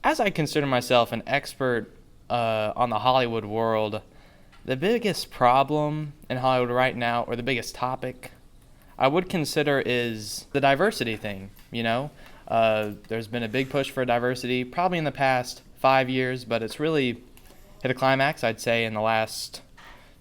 As I consider myself an expert on the Hollywood world, the biggest problem in Hollywood right now, or the biggest topic I would consider, is the diversity thing. There's been a big push for diversity probably in the past 5 years, but it's really hit a climax, I'd say, in the last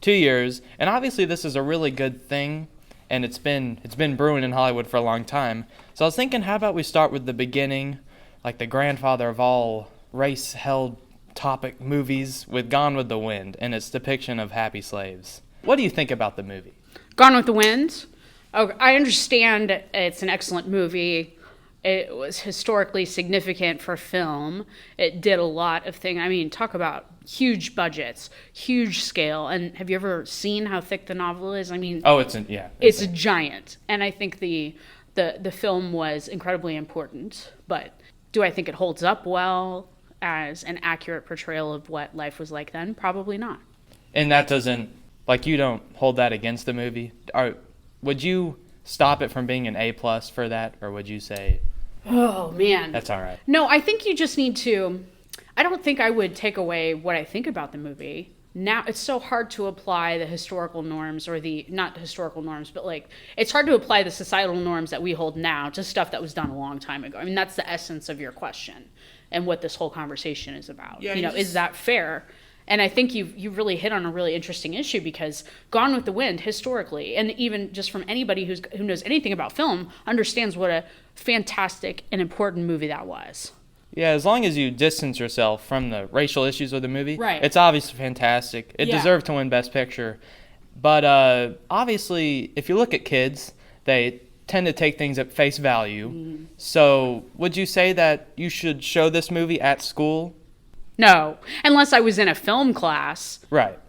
2 years. And obviously this is a really good thing, and it's been brewing in Hollywood for a long time. So I was thinking, how about we start with the beginning, like the grandfather of all race-held topic movies, with Gone with the Wind and its depiction of happy slaves. What do you think about the movie? Gone with the Wind? Oh, I understand it's an excellent movie. It was historically significant for film. It did a lot of things. I mean, talk about huge budgets, huge scale. And have you ever seen how thick the novel is? I mean, it's a giant. And I think the film was incredibly important. But do I think it holds up well as an accurate portrayal of what life was like then? Probably not. And that doesn't, you don't hold that against the movie? Would you stop it from being an A+ for that, or would you say, oh man, that's all right? No, I think you just need to, I don't think I would take away what I think about the movie. Now, it's so hard to apply the historical norms, or not historical norms, but it's hard to apply the societal norms that we hold now to stuff that was done a long time ago. I mean, that's the essence of your question and what this whole conversation is about. Yeah, is that fair? And I think you've really hit on a really interesting issue, because Gone with the Wind, historically, and even just from anybody who knows anything about film, understands what a fantastic and important movie that was. Yeah, as long as you distance yourself from the racial issues of the movie, right. It's obviously fantastic. It deserved to win Best Picture. But obviously, if you look at kids, they tend to take things at face value. Mm-hmm. So would you say that you should show this movie at school? No, unless I was in a film class. Right,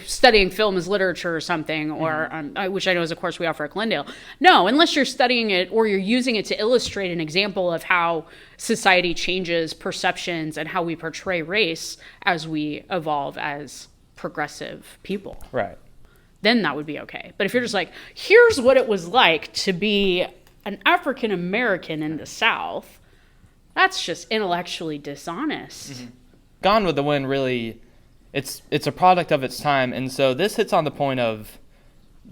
studying film as literature or something, or which I know is a course we offer at Glendale. No, unless you're studying it or you're using it to illustrate an example of how society changes perceptions and how we portray race as we evolve as progressive people. Right. Then that would be okay. But if you're just here's what it was like to be an African American in the South, that's just intellectually dishonest. Mm-hmm. Gone with the Wind really, it's a product of its time, and so this hits on the point of,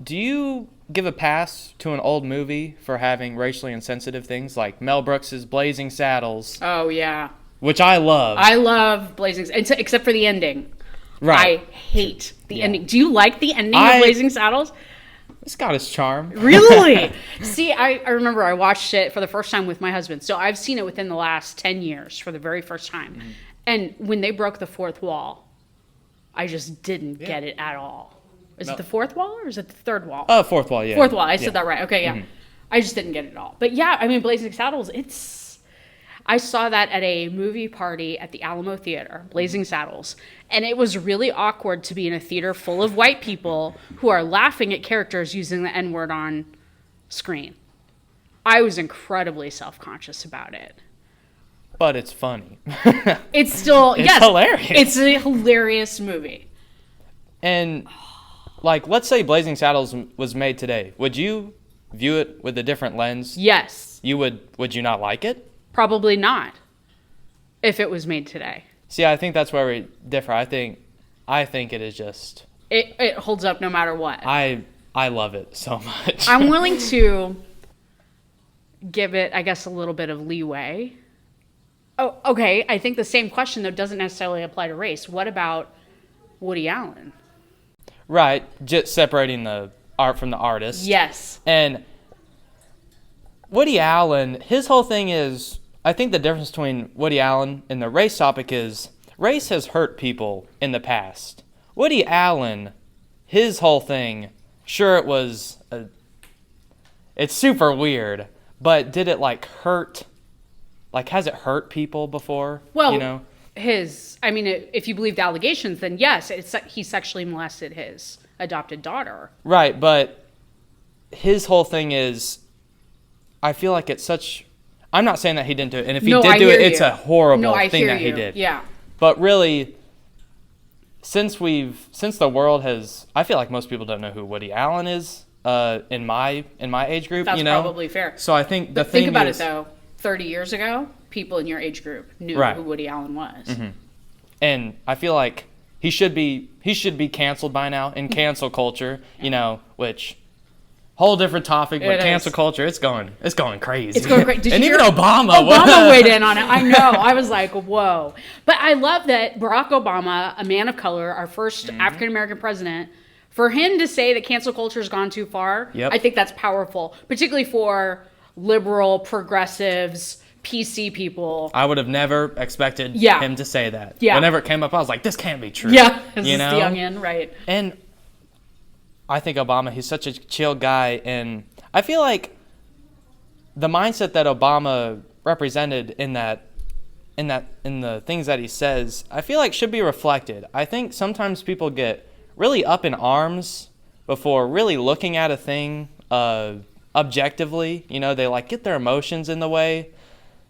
do you give a pass to an old movie for having racially insensitive things like Mel Brooks's Blazing Saddles? Oh, yeah. Which I love. I love Blazing Saddles, except for the ending. Right. I hate the ending. Do you like the ending of Blazing Saddles? It's got its charm. Really? See, I remember I watched it for the first time with my husband, so I've seen it within the last 10 years for the very first time. Mm-hmm. And when they broke the fourth wall, I just didn't get it at all. Is it the fourth wall or is it the third wall? Fourth wall, yeah. Fourth wall. I said that right. Okay, yeah. Mm-hmm. I just didn't get it at all. But yeah, I mean, Blazing Saddles, I saw that at a movie party at the Alamo Theater, Blazing Saddles. And it was really awkward to be in a theater full of white people who are laughing at characters using the N-word on screen. I was incredibly self-conscious about it. But it's funny. It's still, it's hilarious. It's a hilarious movie. And, let's say Blazing Saddles was made today. Would you view it with a different lens? Yes. Would you not like it? Probably not, if it was made today. See, I think that's where we differ. I think it is just... It holds up no matter what. I love it so much. I'm willing to give it, I guess, a little bit of leeway. Oh, okay. I think the same question, though, doesn't necessarily apply to race. What about Woody Allen? Right. Just separating the art from the artist. Yes. And Woody Allen, his whole thing is, I think the difference between Woody Allen and the race topic is, race has hurt people in the past. Woody Allen, his whole thing, sure, it's super weird, but did it hurt? Has it hurt people before? Well, if you believe the allegations, then yes, he sexually molested his adopted daughter. Right, but his whole thing is, I feel like it's such... I'm not saying that he didn't do it, and if he did do it, it's a horrible thing that he did. Yeah. But really, since the world has... I feel like most people don't know who Woody Allen is. in my age group. That's you know? probably fair. So I think the But thing think about is, it though. 30 years ago, people in your age group knew Right. who Woody Allen was. and I feel like he should be canceled by now in cancel culture. You know, which whole different topic, but It cancel is. culture, it's going crazy. It's going crazy. Did And you even hear- Obama weighed in on it. I know. I was like, whoa. But I love that Barack Obama, a man of color, our first Mm-hmm. African American president, for him to say that cancel culture has gone too far, Yep. I think that's powerful, particularly for liberal, progressives, PC people. I would have never expected Yeah. him to say that. Yeah. Whenever it came up, I was like, this can't be true. Yeah, this you is know? the youngin, right? And I think Obama, he's such a chill guy, and I feel like the mindset that Obama represented in the things that he says, I feel like should be reflected. I think sometimes people get really up in arms before really looking at a thing objectively. You know, they like get their emotions in the way.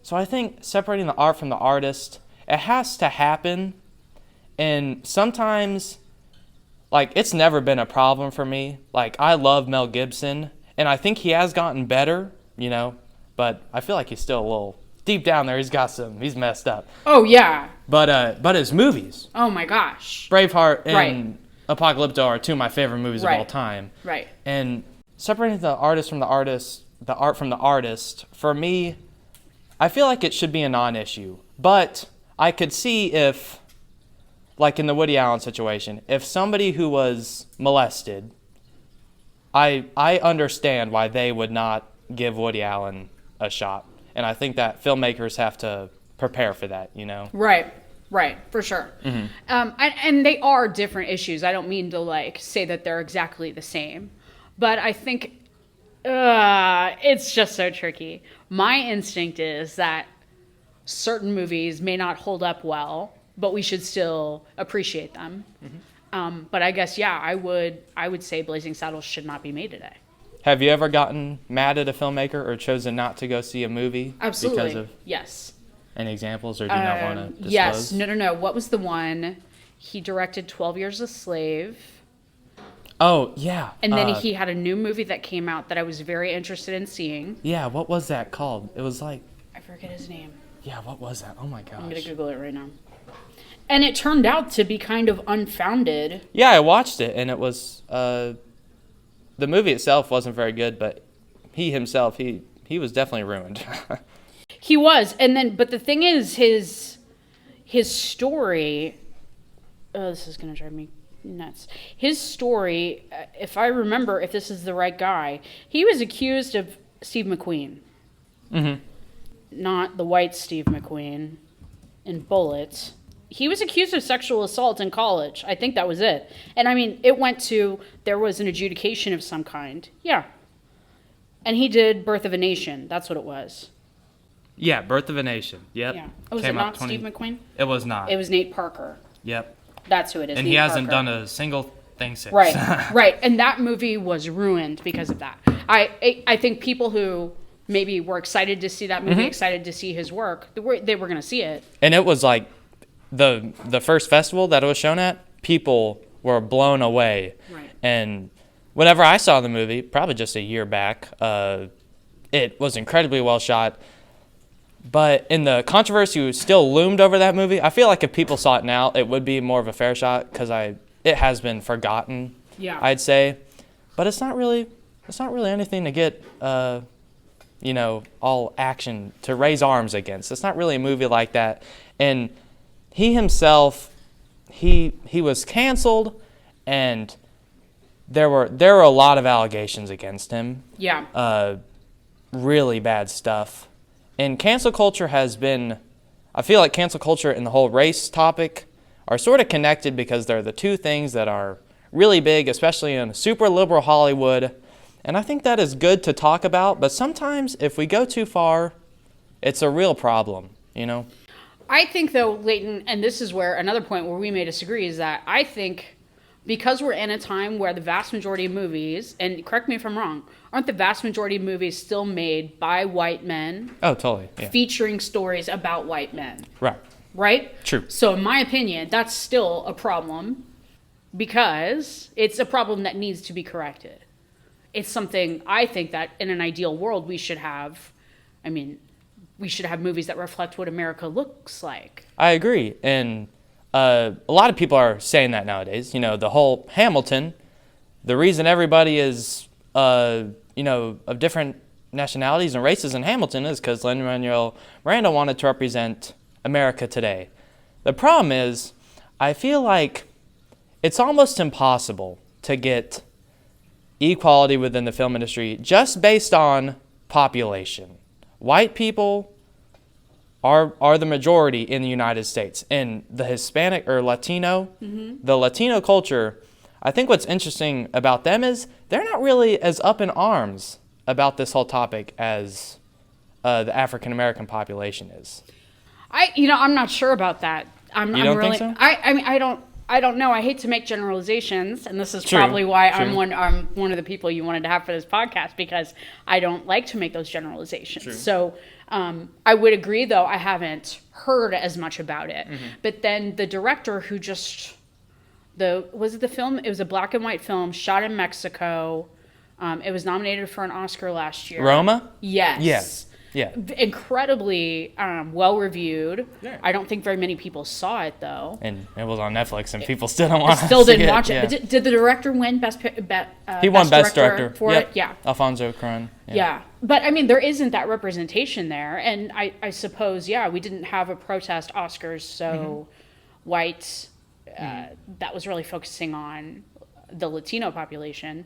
So I think separating the art from the artist, it has to happen. And sometimes, like, it's never been a problem for me. Like, I love Mel Gibson, and I think he has gotten better, you know, but I feel like he's still a little deep down there. He's messed up. Oh, yeah. But his movies, Oh, my gosh. Braveheart and Right. Apocalypto, are two of my favorite movies of all Right. time. Right. And separating the artist from the artist, the art from the artist, for me, I feel like it should be a non-issue. But I could see if, like in the Woody Allen situation, if somebody who was molested, I understand why they would not give Woody Allen a shot. And I think that filmmakers have to prepare for that, you know? Right, for sure. And they are different issues. I don't mean to like say that they're exactly the same, but I think it's just so tricky. My instinct is that certain movies may not hold up well, but we should still appreciate them. But I guess I would say Blazing Saddles should not be made today. Have you ever gotten mad at a filmmaker or chosen not to go see a movie? Absolutely, Because of yes. any examples, or do you not want to disclose? Yes, no. What was the one? He directed 12 Years a Slave. Oh, yeah. And then he had a new movie that came out that I was very interested in seeing. Yeah, what was that called? It was like, I forget his name. yeah, what was that? Oh my gosh. I'm going to Google it right now. And it turned out to be kind of unfounded. Yeah, I watched it, and it was, the movie itself wasn't very good, but he himself, he was definitely ruined. He was. And then, but the thing is, his story, oh, this is going to drive me nuts. His story, if I remember, if this is the right guy, he was accused of Steve McQueen. Mm-hmm. Not the white Steve McQueen in Bullet. He was accused of sexual assault in college. I think that was it. And I mean, there was an adjudication of some kind. Yeah. And he did Birth of a Nation. That's what it was. Yeah, Birth of a Nation. Yep. Yeah. Oh, was Came it out not Steve McQueen? It was not. It was Nate Parker. Yep. That's who it is. And Nate he hasn't Parker. done a single thing since. Right, right. And that movie was ruined because of that. I think people who maybe were excited to see that movie, excited to see his work, they were going to see it. And it was like the first festival that it was shown at, people were blown away. Right. And whenever I saw the movie, probably just a year back, it was incredibly well shot. But in the controversy still loomed over that movie, I feel like if people saw it now, it would be more of a fair shot because it has been forgotten. Yeah. I'd say, but it's not really anything to get all action to raise arms against. It's not really a movie like that. And he himself, he was canceled, and there were a lot of allegations against him. Yeah. Really bad stuff. And cancel culture I feel like cancel culture and the whole race topic are sort of connected because they're the two things that are really big, especially in super liberal Hollywood. And I think that is good to talk about, but sometimes if we go too far, it's a real problem, you know? I think, though, Layton, and this is where another point where we may disagree, is that I think because we're in a time where the vast majority of movies, and correct me if I'm wrong, aren't the vast majority of movies still made by white men? Oh, totally. Yeah. Featuring stories about white men. Right. Right? True. So in my opinion, that's still a problem because it's a problem that needs to be corrected. it's something I think that in an ideal world we should have. I mean, we should have movies that reflect what America looks like. I agree. And a lot of people are saying that nowadays. You know, the whole Hamilton, the reason everybody is, of different nationalities and races in Hamilton is because Lin-Manuel Miranda wanted to represent America today. The problem is, I feel like it's almost impossible to get equality within the film industry just based on population. White people are the majority in the United States. And the Hispanic or Latino, the Latino culture, I think what's interesting about them is they're not really as up in arms about this whole topic as the African American population is. I'm not sure about that. You don't think so? I mean, I don't know. I hate to make generalizations, and this is probably why I'm one of the people you wanted to have for this podcast, because I don't like to make those generalizations. True. So I would agree, though, I haven't heard as much about it. But then the director who was it the film? It was a black and white film shot in Mexico. It was nominated for an Oscar last year. Roma? Yes. Yes. Yeah. Incredibly well-reviewed. Yeah. I don't think very many people saw it, though. And it was on Netflix, and people still don't want to see it. Still didn't watch it. Yeah. But did the director win Best He won Best Director for it? Yeah. Alfonso Cuarón. Yeah. But, I mean, there isn't that representation there. And I suppose, we didn't have a protest Oscars, so white, that was really focusing on the Latino population.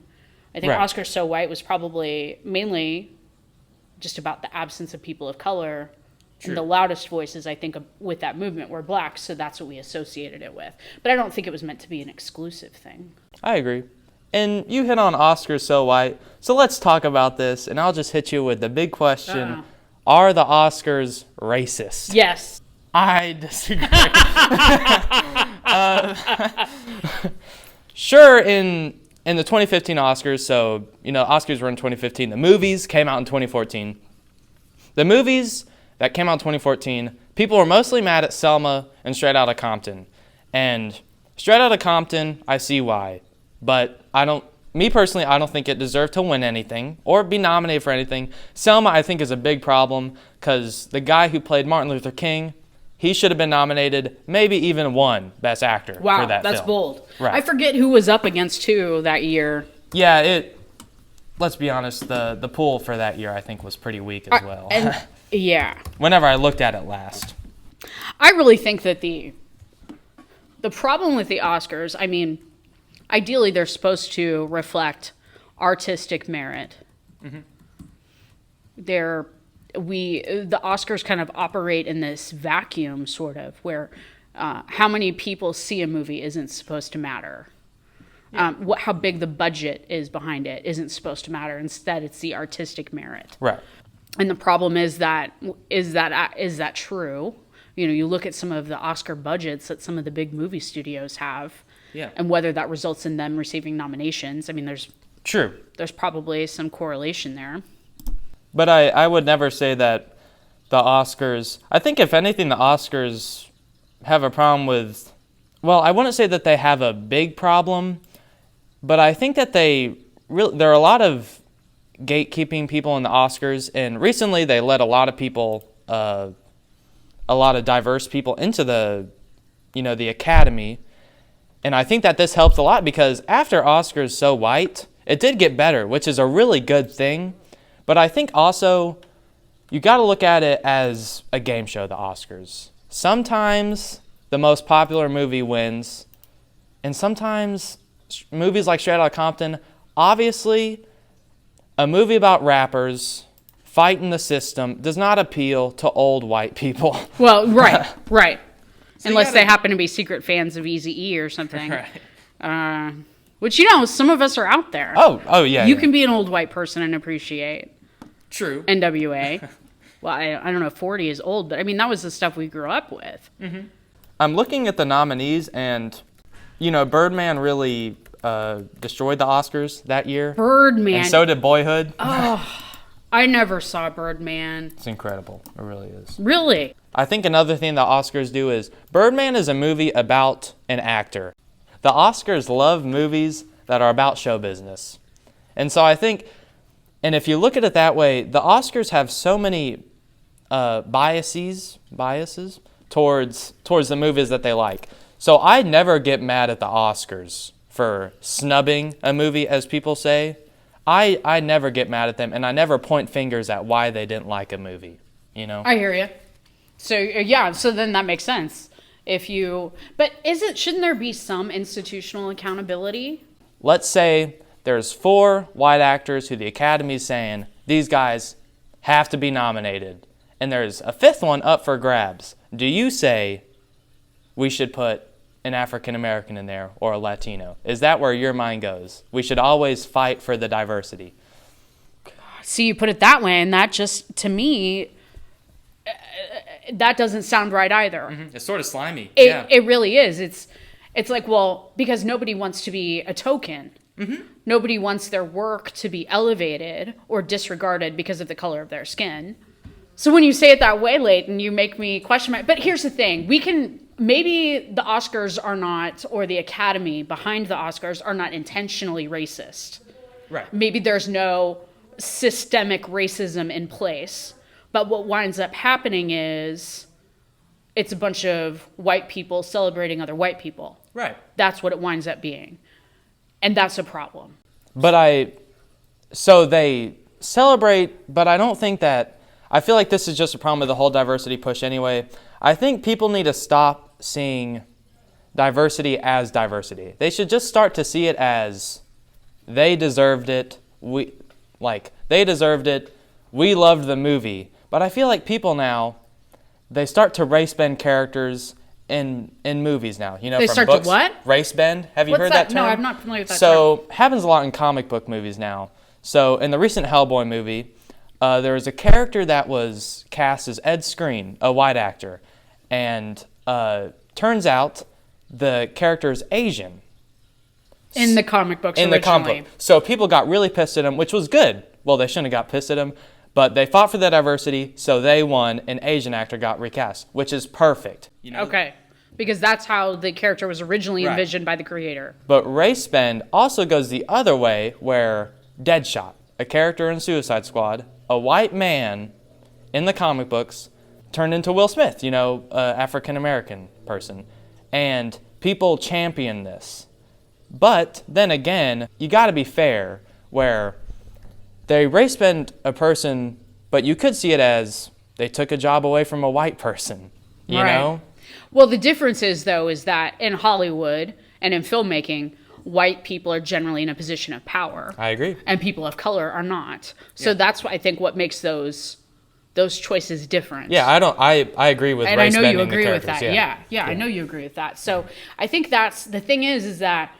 I think Oscars So White was probably mainly just about the absence of people of color. True. And the loudest voices, I think, with that movement were black, so that's what we associated it with. But I don't think it was meant to be an exclusive thing. I agree. And you hit on Oscars So White, so let's talk about this, and I'll just hit you with the big question. Are the Oscars racist? Yes. I disagree. Sure, in the 2015 Oscars, so, Oscars were in 2015. The movies came out in 2014. The movies that came out in 2014, people were mostly mad at Selma and Straight Outta Compton. And Straight Outta Compton, I see why. But I don't think it deserved to win anything or be nominated for anything. Selma, I think, is a big problem because the guy who played Martin Luther King, he should have been nominated, maybe even won Best Actor for that film. Wow, that's bold. Right. I forget who was up against who that year. Yeah, let's be honest, the pool for that year I think was pretty weak as well. Yeah. Whenever I looked at it last. I really think that the problem with the Oscars, I mean, ideally they're supposed to reflect artistic merit. The Oscars kind of operate in this vacuum, sort of, where how many people see a movie isn't supposed to matter. How big the budget is behind it isn't supposed to matter. Instead, it's the artistic merit. Right. And the problem is that true? You look at some of the Oscar budgets that some of the big movie studios have, and whether that results in them receiving nominations. I mean, there's probably some correlation there. But I would never say that the Oscars... I think, if anything, the Oscars have a problem with... Well, I wouldn't say that they have a big problem, but I think that there are a lot of gatekeeping people in the Oscars, and recently they let a lot of people, a lot of diverse people into the Academy, and I think that this helps a lot because after Oscars So White, it did get better, which is a really good thing. But I think also you got to look at it as a game show, the Oscars. Sometimes the most popular movie wins, and sometimes movies like Straight Outta Compton, obviously a movie about rappers fighting the system does not appeal to old white people. Well, right. So unless they happen to be secret fans of Eazy-E or something. Right. Which, some of us are out there. Oh yeah. You can be an old white person and appreciate True. NWA. Well, I don't know if 40 is old, but I mean, that was the stuff we grew up with. I'm looking at the nominees, and, Birdman really destroyed the Oscars that year. Birdman. And so did Boyhood. Oh, I never saw Birdman. It's incredible. It really is. Really? I think another thing the Oscars do is Birdman is a movie about an actor. The Oscars love movies that are about show business. And so I think, and if you look at it that way, the Oscars have so many biases towards the movies that they like. So I never get mad at the Oscars for snubbing a movie, as people say. I never get mad at them, and I never point fingers at why they didn't like a movie, you know? I hear you. So, yeah, so then that makes sense. But shouldn't there be some institutional accountability? Let's say there's 4 white actors who the Academy's saying, these guys have to be nominated, and there's a 5th one up for grabs. Do you say we should put an African American in there or a Latino? Is that where your mind goes? We should always fight for the diversity. See, you put it that way, and that just, to me, that doesn't sound right either. Mm-hmm. It's sort of slimy. It really is. It's like, well, because nobody wants to be a token. Mm-hmm. Nobody wants their work to be elevated or disregarded because of the color of their skin. So when you say it that way, Layton, you make me question but here's the thing. Maybe the Oscars are not, or the Academy behind the Oscars are not intentionally racist. Right. Maybe there's no systemic racism in place. But what winds up happening is it's a bunch of white people celebrating other white people. Right. That's what it winds up being. And that's a problem. So they celebrate, but I don't think that, I feel like this is just a problem with the whole diversity push anyway. I think people need to stop seeing diversity as diversity. They should just start to see it as they deserved it. They deserved it. We loved the movie. But I feel like people now, they start to race bend characters in movies now. You know, they from start books. To what? Race bend. Have you heard that term? No, I'm not familiar with that term. So happens a lot in comic book movies now. So in the recent Hellboy movie, there was a character that was cast as Ed Skrein, a white actor, and turns out the character is Asian. In the comic books originally. In the comic book. So people got really pissed at him, which was good. Well, they shouldn't have got pissed at him, but they fought for the diversity, so they won. An Asian actor got recast, which is perfect. You know? Okay, because that's how the character was originally envisioned by the creator. But race bend also goes the other way, where Deadshot, a character in Suicide Squad, a white man in the comic books, turned into Will Smith, African-American person. And people champion this. But then again, you got to be fair, where they race bend a person, but you could see it as they took a job away from a white person, you know? Well, the difference is that in Hollywood and in filmmaking, white people are generally in a position of power. I agree. And people of color are not. So that's I think what makes those choices different. Yeah, I agree with race bending the characters. And I know you agree with that. Yeah, I know you agree with that. So I think that's the thing is that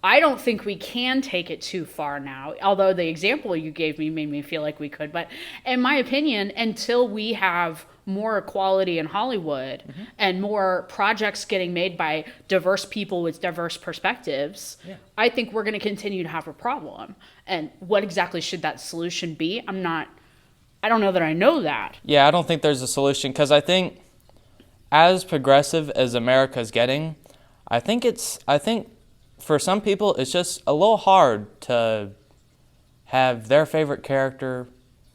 I don't think we can take it too far now, although the example you gave me made me feel like we could. But in my opinion, until we have more equality in Hollywood and more projects getting made by diverse people with diverse perspectives, I think we're going to continue to have a problem. And what exactly should that solution be? I don't know that I know that. Yeah, I don't think there's a solution, because I think as progressive as America's getting, I think for some people, it's just a little hard to have their favorite character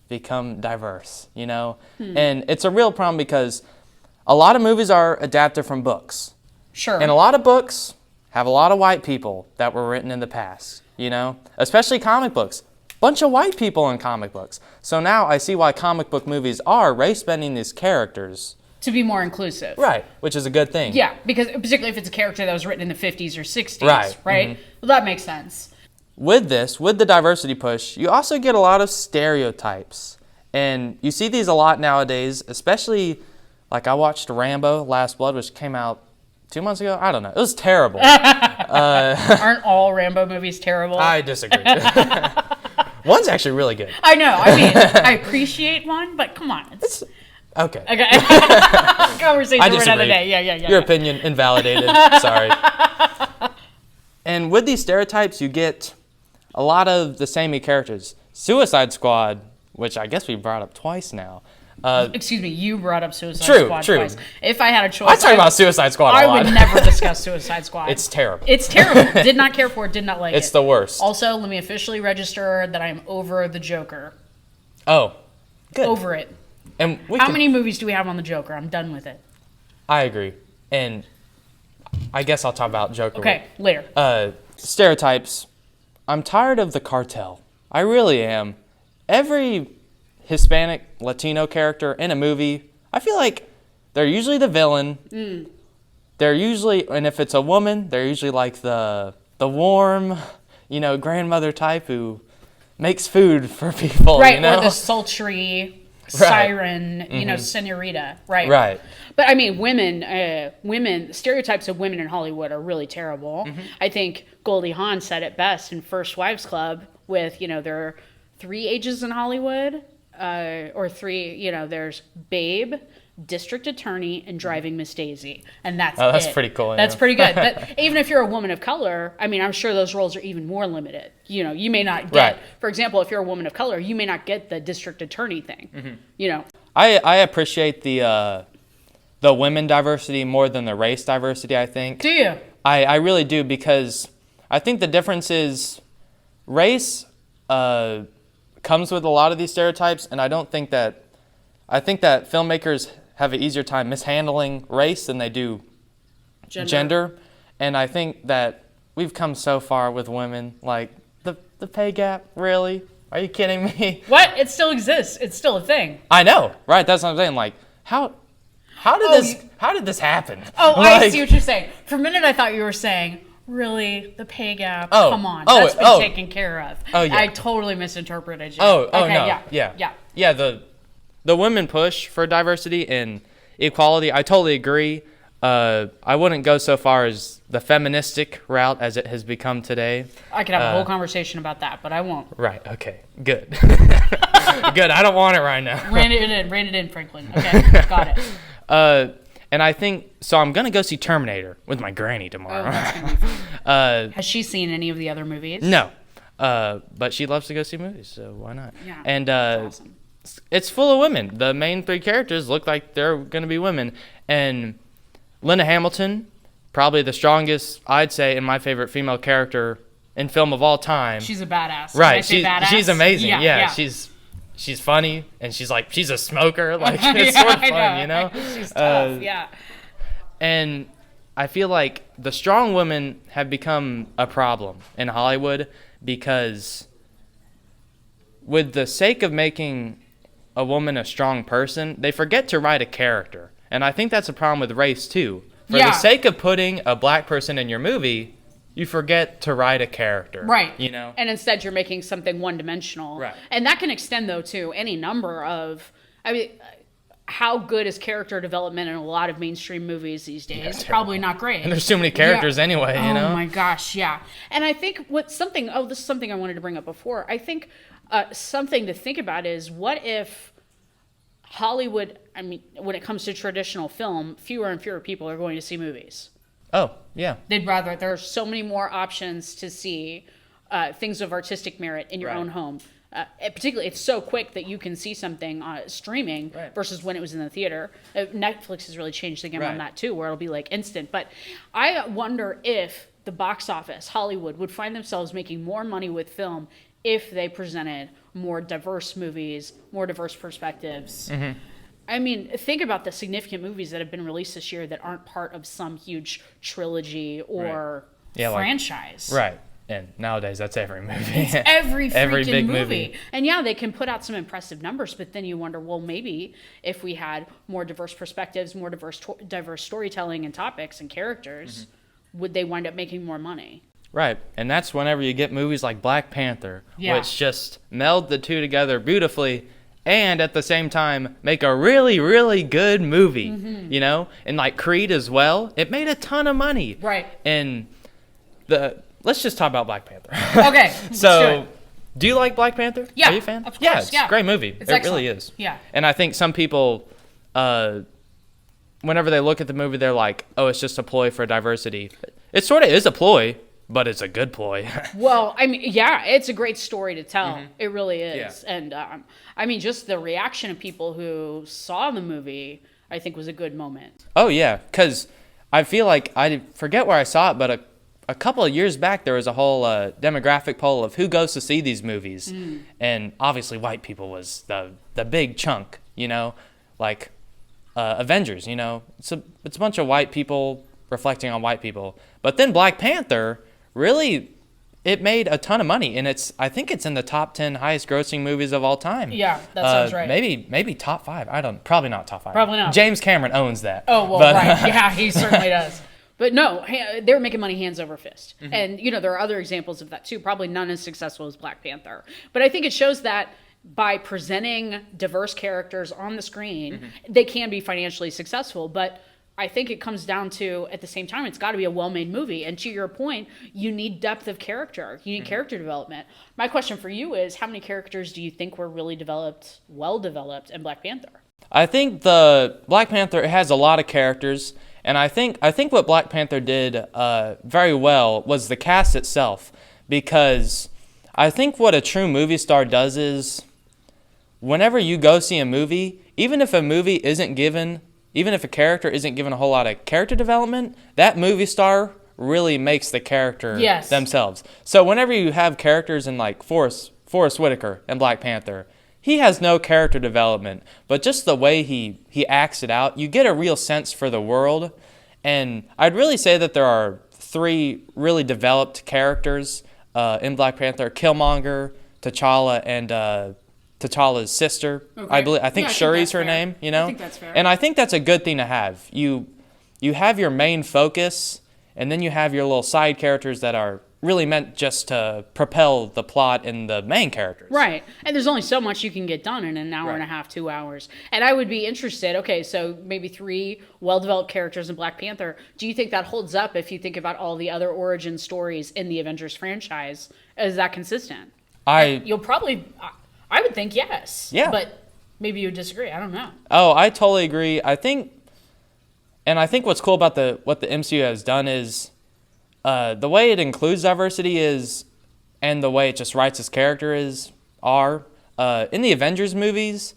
become diverse, And it's a real problem because a lot of movies are adapted from books. Sure. And a lot of books have a lot of white people that were written in the past, Especially comic books. Bunch of white people in comic books. So now I see why comic book movies are race-bending these characters. To be more inclusive. Right, which is a good thing. Yeah, because particularly if it's a character that was written in the 50s or 60s, right? Mm-hmm. Well, that makes sense. With the diversity push, you also get a lot of stereotypes. And you see these a lot nowadays, especially, like I watched Rambo: Last Blood, which came out 2 months ago. I don't know. It was terrible. Aren't all Rambo movies terrible? I disagree. One's actually really good. I know. I mean, I appreciate one, but come on. It's okay. Conversation for another day. Yeah. Your opinion invalidated. Sorry. And with these stereotypes, you get a lot of the samey characters. Suicide Squad, which I guess we brought up twice now, Excuse me, you brought up Suicide True, Squad true. twice. If I had a choice, I talk about Suicide Squad a I lot. would never discuss Suicide Squad. It's terrible. It's terrible. Did not care for it. Did not like it. It's the worst. Also, let me officially register that I am over the Joker. Oh, good. Over it. And How many movies do we have on the Joker? I'm done with it. I agree. And I guess I'll talk about Joker. Okay, later. Stereotypes. I'm tired of the cartel. I really am. Every Hispanic, Latino character in a movie, I feel like they're usually the villain. They're usually, and if it's a woman, they're usually like the warm, grandmother type who makes food for people. Right, or the sultry siren, senorita. Right. Right. But I mean, women, stereotypes of women in Hollywood are really terrible. I think Goldie Hawn said it best in First Wives Club with, there are 3 ages in Hollywood, or 3, there's Babe, District Attorney, and Driving Miss Daisy. And that's that's pretty cool. That's pretty good. But even if you're a woman of color, I mean, I'm sure those roles are even more limited. You may not get, for example, if you're a woman of color, you may not get the District Attorney thing, I appreciate the women diversity more than the race diversity, I think. Do you? I really do, because I think the difference is race comes with a lot of these stereotypes, and I think that filmmakers have an easier time mishandling race than they do gender. And I think that we've come so far with women, like the pay gap, really? Are you kidding me? What? It still exists. It's still a thing. I know, right? That's what I'm saying. Like, how did this happen? Oh, I see what you're saying. For a minute, I thought you were saying, really, the pay gap? Come on, that's been taken care of. Oh, yeah. I totally misinterpreted you. Okay, no. Yeah, the women push for diversity and equality, I totally agree. I wouldn't go so far as the feministic route as it has become today. I could have a whole conversation about that, but I won't. Right, okay, good. Good, I don't want it right now. Rein it in, Franklin. Okay, got it. And I think, so I'm going to go see Terminator with my granny tomorrow. Oh, that's gonna be fun. Has she seen any of the other movies? No, but she loves to go see movies, so why not? Yeah, and that's awesome. It's full of women. The main 3 characters look like they're going to be women. And Linda Hamilton, probably the strongest, I'd say, and my favorite female character in film of all time. She's a badass. Right, badass? She's amazing. Yeah. She's funny, and she's a smoker. Like, it's sort of fun, She's tough, yeah. And I feel like the strong women have become a problem in Hollywood because, with the sake of making a woman a strong person, they forget to write a character. And I think that's a problem with race, too. For the sake of putting a black person in your movie, you forget to write a character. Right. And instead you're making something one-dimensional. Right. And that can extend, though, to any number of... I mean, how good is character development in a lot of mainstream movies these days? Probably not great. And there's too many characters anyway, Oh, my gosh, yeah. And I think this is something I wanted to bring up before. I think something to think about is, what if Hollywood, I mean, when it comes to traditional film, fewer and fewer people are going to see movies. Oh, yeah. There are so many more options to see things of artistic merit in your own home. Particularly, it's so quick that you can see something streaming versus when it was in the theater. Netflix has really changed the game on that too, where it'll be like instant. But I wonder if the box office, Hollywood, would find themselves making more money with film if they presented more diverse movies, more diverse perspectives. Mm-hmm. I mean, think about the significant movies that have been released this year that aren't part of some huge trilogy or franchise. Right. And nowadays, that's every movie. It's every freaking big movie. And yeah, they can put out some impressive numbers, but then you wonder, well, maybe if we had more diverse perspectives, more diverse storytelling and topics and characters, would they wind up making more money? Right. And that's whenever you get movies like Black Panther, which just meld the two together beautifully and at the same time make a really, really good movie, And like Creed as well, it made a ton of money. Right. And let's just talk about Black Panther. Okay. So, do you like Black Panther? Yeah. Are you a fan? Of course, yeah, it's a great movie. It's it excellent. really is. Yeah. And I think some people, whenever they look at the movie, they're like, oh, it's just a ploy for diversity. It sort of is a ploy, but it's a good ploy. Well, I mean, yeah, it's a great story to tell. It really is. Yeah. And I mean, just the reaction of people who saw the movie, I think was a good moment. Oh, yeah, because I feel like, I forget where I saw it, but a couple of years back, there was a whole demographic poll of who goes to see these movies. And obviously white people was the big chunk, you know, like Avengers, you know. It's a bunch of white people reflecting on white people. But then Black Panther, really, it made a ton of money. And I think it's in the top 10 highest grossing movies of all time. Yeah, that sounds right. Maybe top 5. Probably not top 5. Probably not. James Cameron owns that. Oh, well, right. Yeah, he certainly does. But no, they're making money hands over fist. And, you know, there are other examples of that too. Probably none as successful as Black Panther. But I think it shows that by presenting diverse characters on the screen, they can be financially successful. But I think it comes down to, at the same time, it's got to be a well-made movie. And to your point, you need depth of character. You need character development. My question for you is, how many characters do you think were really developed, well-developed in Black Panther? I think the Black Panther has a lot of characters. And I think what Black Panther did very well was the cast itself, because I think what a true movie star does is, whenever you go see a movie, even if a character isn't given a whole lot of character development, that movie star really makes the character themselves. So whenever you have characters in like Forrest Whitaker in Black Panther, he has no character development, but just the way he acts it out, you get a real sense for the world. And I'd really say that there are 3 really developed characters in Black Panther: Killmonger, T'Challa, and T'Challa's sister. Okay. I think Shuri's her name, you know? I think that's fair. And I think that's a good thing to have. You have your main focus, and then you have your little side characters that are really meant just to propel the plot and the main characters. Right. And there's only so much you can get done in an hour and a half, 2 hours. And I would be interested, okay, so maybe 3 well-developed characters in Black Panther. Do you think that holds up if you think about all the other origin stories in the Avengers franchise? Is that consistent? I would think yes. Yeah. But maybe you would disagree. I don't know. Oh, I totally agree. I think what's cool about what the MCU has done is, the way it includes diversity and the way it just writes its character in the Avengers movies,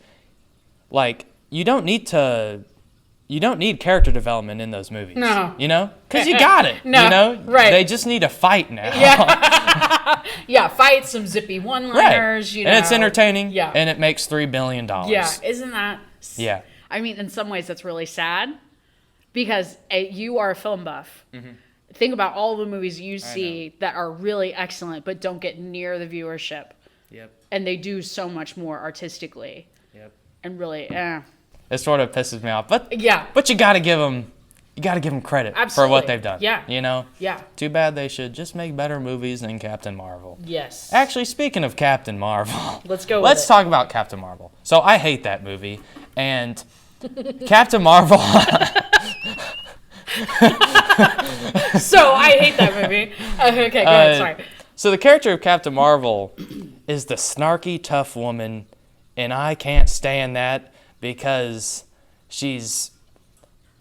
like, you don't need character development in those movies. No. You know? Because you got it. No. You know? Right. They just need to fight now. Yeah. Yeah, fight some zippy one-liners, right. you know. And it's entertaining. Yeah. And it makes $3 billion. Yeah. Isn't that... Yeah. I mean, in some ways, that's really sad because you are a film buff. Think about all the movies you see that are really excellent but don't get near the viewership. Yep. And they do so much more artistically. Yep. And really, It sort of pisses me off. But yeah. But you got to give them credit for what they've done. Yeah. You know? Yeah. Too bad they should just make better movies than Captain Marvel. Yes. Actually, speaking of Captain Marvel, Let's talk about Captain Marvel. So I hate that movie, and Captain Marvel. So I hate that movie. Okay, go ahead. Sorry. So the character of Captain Marvel is the snarky, tough woman, and I can't stand that because she's,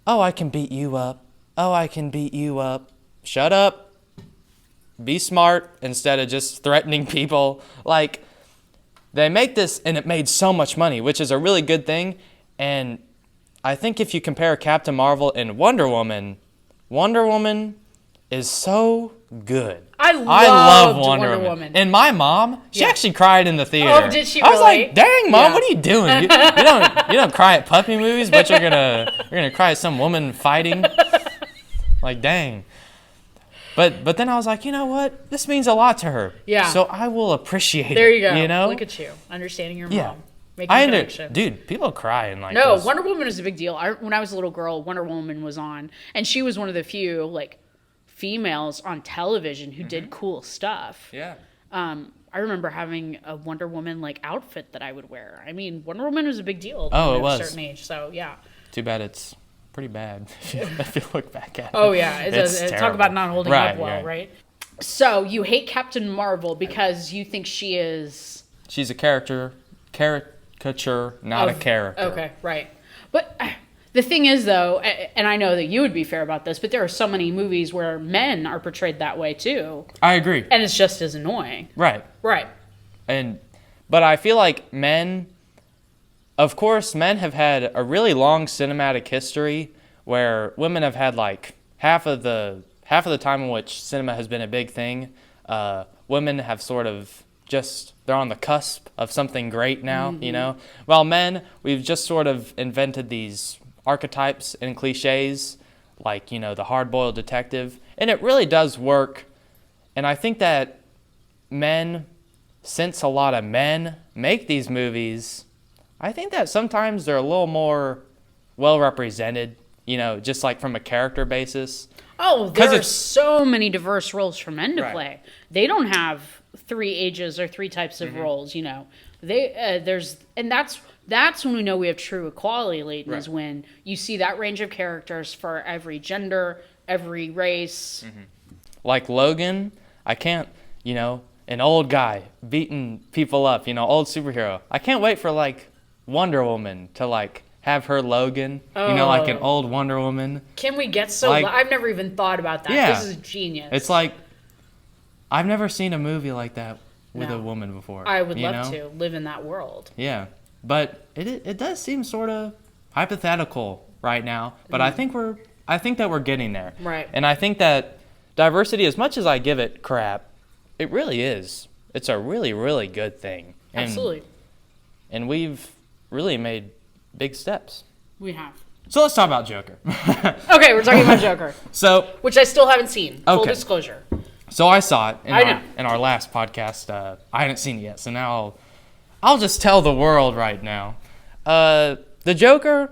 oh, I can beat you up. Oh, I can beat you up. Shut up. Be smart instead of just threatening people. Like, they make this, and it made so much money, which is a really good thing. And I think if you compare Captain Marvel and Wonder Woman is so good. I love Wonder Woman. And my mom, she actually cried in the theater. Oh, did she really? I was like, dang, Mom, what are you doing? You don't cry at puppy movies, but you're gonna cry at some woman fighting. Like, dang. But then I was like, you know what? This means a lot to her. Yeah. So I will appreciate it. There you go. You know? Look at you, understanding your Yeah. mom. Making dude, people cry in like No, those. Wonder Woman is a big deal. When I was a little girl, Wonder Woman was on, and she was one of the few like females on television who did cool stuff. Yeah. I remember having a Wonder Woman like outfit that I would wear. I mean, Wonder Woman was a big deal. Oh, it at was. a certain age. So yeah. Too bad it's pretty bad if you look back at it. Oh yeah, it's terrible. talk about not holding up well, Right. right? So you hate Captain Marvel because you think she's a caricature, not a character. Okay, right. But The thing is, though, and I know that you would be fair about this, but there are so many movies where men are portrayed that way too. I agree. And it's just as annoying. Right. Right. But I feel like of course, men have had a really long cinematic history where women have had like half of the time in which cinema has been a big thing. Women have sort of they're on the cusp of something great now, you know? While men, we've just sort of invented these archetypes and cliches, like, you know, the hard-boiled detective. And it really does work. And I think that since a lot of men make these movies, I think that sometimes they're a little more well-represented, you know, just like from a character basis. Oh, there are so many diverse roles for men to Right. play. They don't have 3 ages or 3 types of roles, you know. That's when we know we have true equality, Layton, is when you see that range of characters for every gender, every race. Like Logan, I can't, you know, an old guy beating people up, you know, old superhero. I can't wait for like Wonder Woman to like have her Logan, you know, like an old Wonder Woman. Can we get I've never even thought about that. Yeah. This is genius. It's like, I've never seen a movie like that with a woman before. I would love know? to live in that world. Yeah, but it does seem sort of hypothetical right now. But I think that we're getting there. Right. And I think that diversity, as much as I give it crap, it really is. It's a really, really good thing. Absolutely. And we've really made big steps. We have. So let's talk about Joker. Okay, we're talking about Joker. Which I still haven't seen. Full disclosure. So I saw it in our last podcast. I hadn't seen it yet, so now I'll just tell the world right now. The Joker,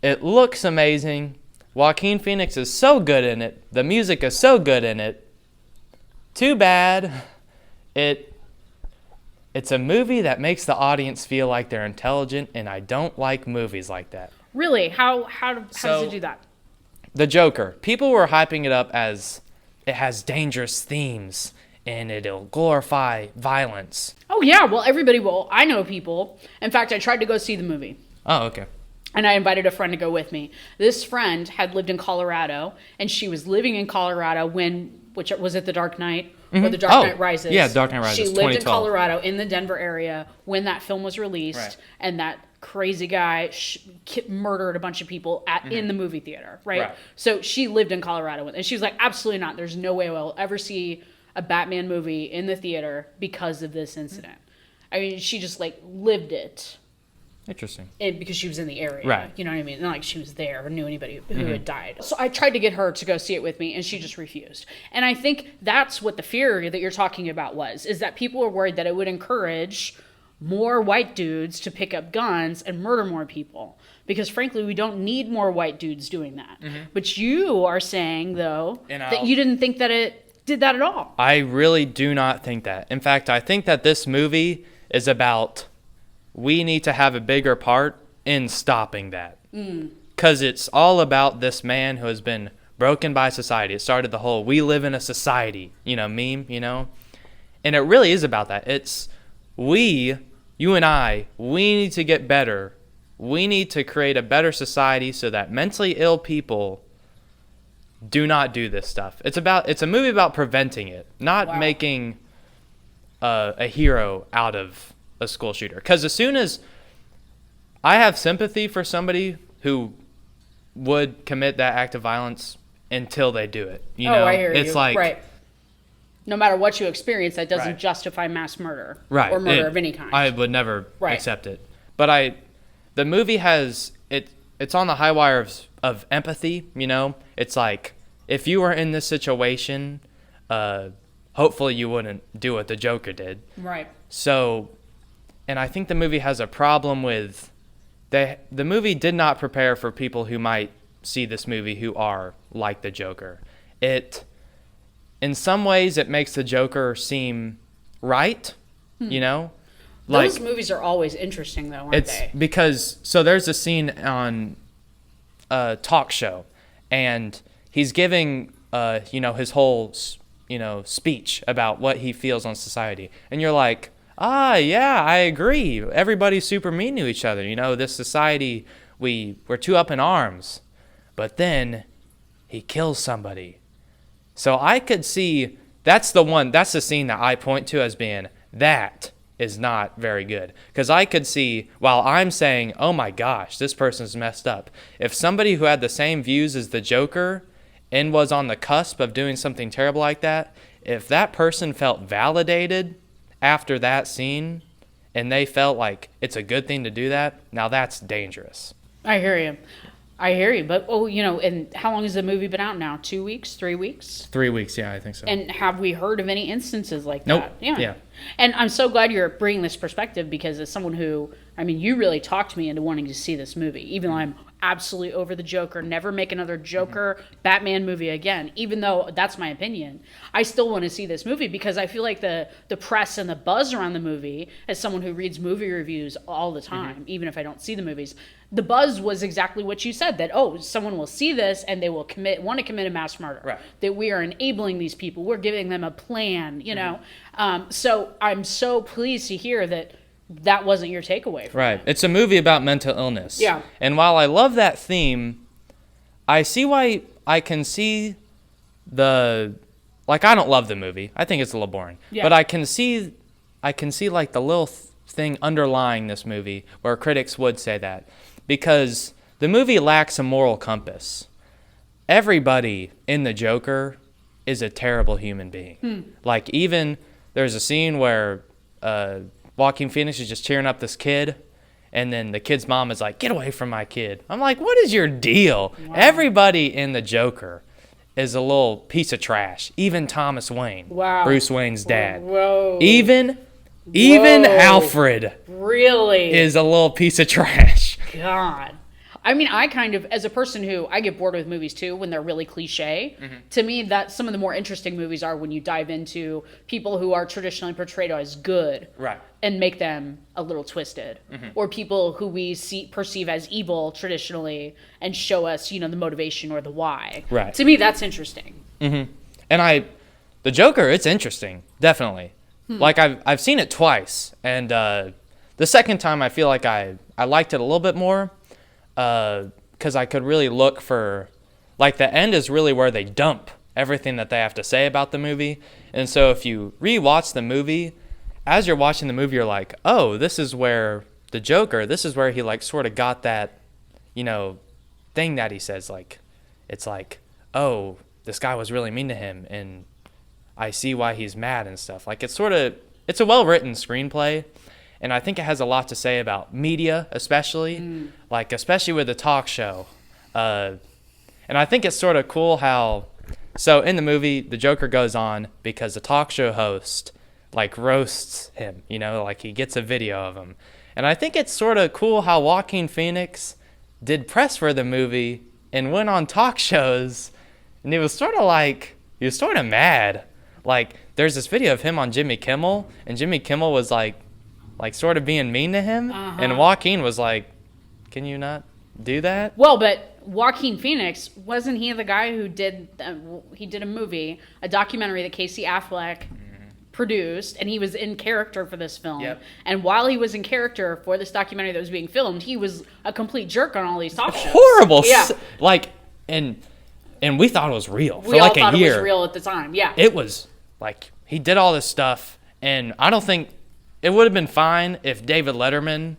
it looks amazing. Joaquin Phoenix is so good in it. The music is so good in it. Too bad it's a movie that makes the audience feel like they're intelligent, and I don't like movies like that. Really? How does it do that? The Joker. People were hyping it up as it has dangerous themes and it'll glorify violence. Oh, yeah. Well, everybody will. I know people. In fact, I tried to go see the movie. Oh, okay. And I invited a friend to go with me. This friend had lived in Colorado, and she was living in Colorado which was it The Dark Knight? Or The Dark Knight Rises? Yeah, Dark Knight Rises, She lived in Colorado, in the Denver area, when that film was released, right. and that crazy guy murdered a bunch of people in the movie theater, right? So she lived in Colorado, and she was like, absolutely not. There's no way I'll ever see a Batman movie in the theater because of this incident. I mean, she just, like, lived it. Interesting. Because she was in the area. Right. You know what I mean? Not like she was there or knew anybody who had died. So I tried to get her to go see it with me, and she just refused. And I think that's what the fear that you're talking about is that people were worried that it would encourage more white dudes to pick up guns and murder more people. Because frankly, we don't need more white dudes doing that. But you are saying, though, that you didn't think that it did that at all. I really do not think that. In fact, I think that this movie is about... we need to have a bigger part in stopping that. Because it's all about this man who has been broken by society. It started the whole "we live in a society," meme, And it really is about that. It's you and I, we need to get better. We need to create a better society so that mentally ill people do not do this stuff. It's a movie about preventing it, not making a hero out of a school shooter. Because as soon as I have sympathy for somebody who would commit that act of violence until they do it, I hear it's you. like right. No matter what you experience, that doesn't justify mass murder, or murder of any kind. I would never accept it. But the movie has it's on the high wire of empathy. It's like if you were in this situation, hopefully you wouldn't do what the Joker did. Right. So. And I think the movie has a problem with the movie did not prepare for people who might see this movie who are like the Joker. In some ways, it makes the Joker seem right, Those movies are always interesting, though, aren't they? Because, so there's a scene on a talk show, and he's giving, his whole, speech about what he feels on society. And you're like, yeah, I agree. Everybody's super mean to each other. This society, we were too up in arms. But then he kills somebody. So I could see that's the scene that I point to as being that is not very good. Because I could see, while I'm saying, oh my gosh, this person's messed up, if somebody who had the same views as the Joker and was on the cusp of doing something terrible like that, if that person felt validated after that scene and they felt like it's a good thing to do that, now that's dangerous. I hear you. But, and how long has the movie been out now? 2 weeks? 3 weeks? 3 weeks, yeah, I think so. And have we heard of any instances like Nope. that? Yeah. And I'm so glad you're bringing this perspective because as someone who, you really talked me into wanting to see this movie, even though I'm absolutely over the Joker, never make another Joker Batman movie again, even though that's my opinion. I still want to see this movie because I feel like the press and the buzz around the movie, as someone who reads movie reviews all the time, even if I don't see the movies, the buzz was exactly what you said, that, someone will see this and they will want to commit a mass murder. Right. That we are enabling these people. We're giving them a plan, know. So I'm so pleased to hear that wasn't your takeaway. Right. It's a movie about mental illness. Yeah. And while I love that theme, I see why I can see I don't love the movie. I think it's a little boring. Yeah. But I can see like the little thing underlying this movie where critics would say that. Because the movie lacks a moral compass. Everybody in The Joker is a terrible human being. Like, even there's a scene where Joaquin Phoenix is just cheering up this kid, and then the kid's mom is like, "Get away from my kid." I'm like, what is your deal? Wow. Everybody in The Joker is a little piece of trash. Even Thomas Wayne, Bruce Wayne's dad. Whoa. Even Alfred really is a little piece of trash. God. I kind of, as a person who, I get bored with movies too when they're really cliche. To me, that some of the more interesting movies are when you dive into people who are traditionally portrayed as good. Right. And make them a little twisted. Or people who we perceive as evil traditionally and show us, the motivation or the why. Right. To me, that's interesting. And The Joker, it's interesting, definitely. Like, I've seen it twice, and the second time I feel like I liked it a little bit more. Because I could really look for, like, the end is really where they dump everything that they have to say about the movie. And so if you rewatch the movie, as you're watching the movie, you're like, oh, this is where the Joker, this is where he, like, sort of got that, thing that he says, like, it's like, oh, this guy was really mean to him, and I see why he's mad and stuff. Like, it's a well-written screenplay. And I think it has a lot to say about media, especially, especially with the talk show. And I think it's sort of cool how, so in the movie, the Joker goes on because the talk show host, roasts him, he gets a video of him. And I think it's sort of cool how Joaquin Phoenix did press for the movie and went on talk shows, and he was sort of mad. Like, there's this video of him on Jimmy Kimmel, and Jimmy Kimmel was like sort of being mean to him, and Joaquin was like, can you not do that? Well, but Joaquin Phoenix, wasn't he the guy who did a movie, a documentary that Casey Affleck produced, and he was in character for this film. Yep. And while he was in character for this documentary that was being filmed, he was a complete jerk on all these talk shows. Horrible. Yeah. And we thought it was real for we all a thought year. It was real at the time, yeah. It was, he did all this stuff, and I don't think it would have been fine if David Letterman,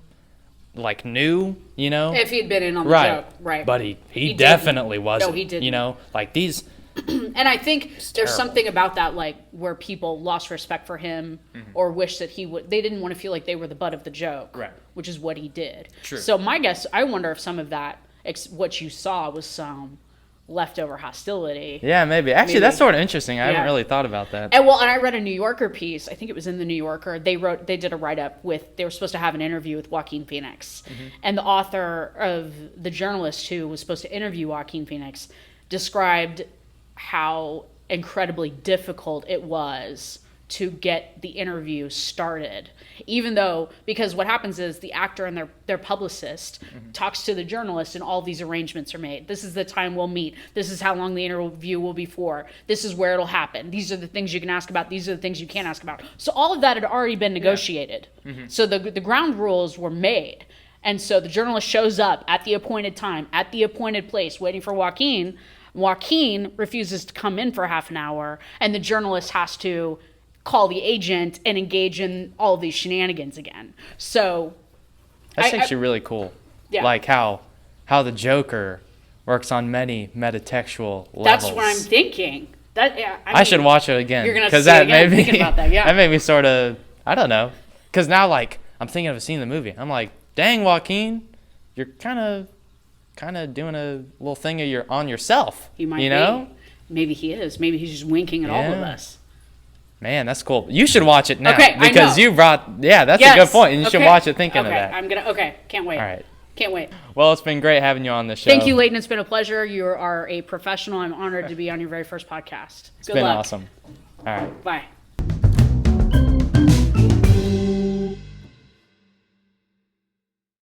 knew, If he'd been in on the joke, right. But he definitely wasn't. No, he didn't. These... And I think there's something about that, where people lost respect for him or wish that they didn't want to feel like they were the butt of the joke, right. Which is what he did. True. So my guess, I wonder if some of that, what you saw was some leftover hostility. Yeah, maybe. Actually, that's sort of interesting. I haven't really thought about that. And I read a New Yorker piece. I think it was in the New Yorker. They did a write-up they were supposed to have an interview with Joaquin Phoenix. And the author of the journalist who was supposed to interview Joaquin Phoenix described how incredibly difficult it was to get the interview started, because what happens is the actor and their publicist talks to the journalist, and all these arrangements are made. This is the time we'll meet. This is how long the interview will be for. This is where it'll happen. These are the things you can ask about. These are the things you can't ask about. So all of that had already been negotiated. So the ground rules were made. And so the journalist shows up at the appointed time, at the appointed place, waiting for Joaquin. Joaquin refuses to come in for half an hour, and the journalist has to call the agent and engage in all of these shenanigans again. So that's actually really cool. Yeah. Like how the Joker works on many metatextual levels. That's what I'm thinking. I should watch it again. You're gonna see it again, thinking about that. Yeah, that made me sort of, I don't know, because now like I'm thinking of seeing the movie. I'm like, dang, Joaquin, you're kind of doing a little thing on yourself. He might be. Maybe he is. Maybe he's just winking at all of us. Man, that's cool. You should watch it now. Okay, because you brought, that's a good point. And you should watch it thinking of that. Can't wait. All right. Can't wait. Well, it's been great having you on the show. Thank you, Layton. It's been a pleasure. You are a professional. I'm honored to be on your very first podcast. It's been awesome. All right. Bye.